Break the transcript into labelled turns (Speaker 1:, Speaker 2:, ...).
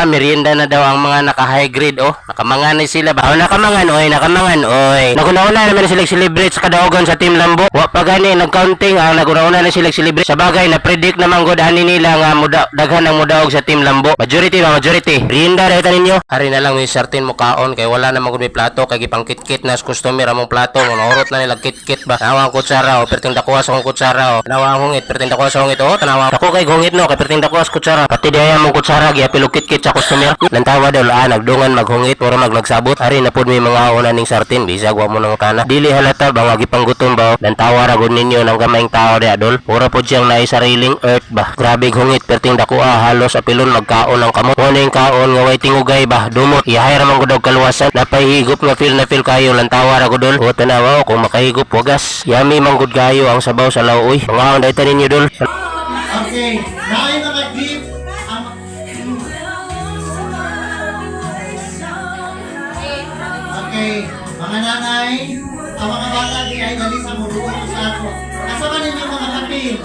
Speaker 1: Merienda na daw ang mga naka-high grade, oh. Nakamangan na sila ba? Oh, nakamangan, oy, nakamangan, oy. Naguna-una naman sila celebrate sa kadaugan sa Team Lambo. Wa pa gani, nag-counting, naguna-una na sila celebrate. Sa bagay, na-predict naman god ani nila nga daghan ang mudaog sa Team Lambo. Majority ba, majority. Merienda dahil ninyo. Ari na lang may sartin mo kaon, kay wala namang gud may plato, kay gipang kit-kit na sa customer among plato. Naurot na nila kit-kit ba? Tanawa ang kutsara, oh, perting dakuha sa akong kutsara, oh. Tanawa ang hungit, perting dakuha sa hungit, oh. Tanawa. Ako kay hungit no, kay perting dakuha sa kutsara. Pati daya mong kutsara, giapilo kit-kit sa customer. Lantawa daw nagdungan maghungit para magnagsabot. Ari na pud may mga una ning sartin, bisag wa mo nang kana. Dili halata ba nga gipanggutom ba? Lantawa ra gud ninyo nang gamayng tao di adol. Pura pud siyang naay sariling earth ba. Grabe hungit perting dakuha, halos apilon magkaon ang kamot. Mo ning kaon nga way tingugay ba, dumot. Iyahay ra man gud og kaluwasan. Napay higop nga feel na feel kayo lantawa ra gud dol. O tanawa kung makahigop wagas. Yami man gud kayo ang sabaw sa laoy. Mga dayta ninyo dol.
Speaker 2: Okay, naay na mag-give ang Okay, mga nanay, ang mga bata di ay dali sa muruot sa ako. Asa ba ninyo mga kapil?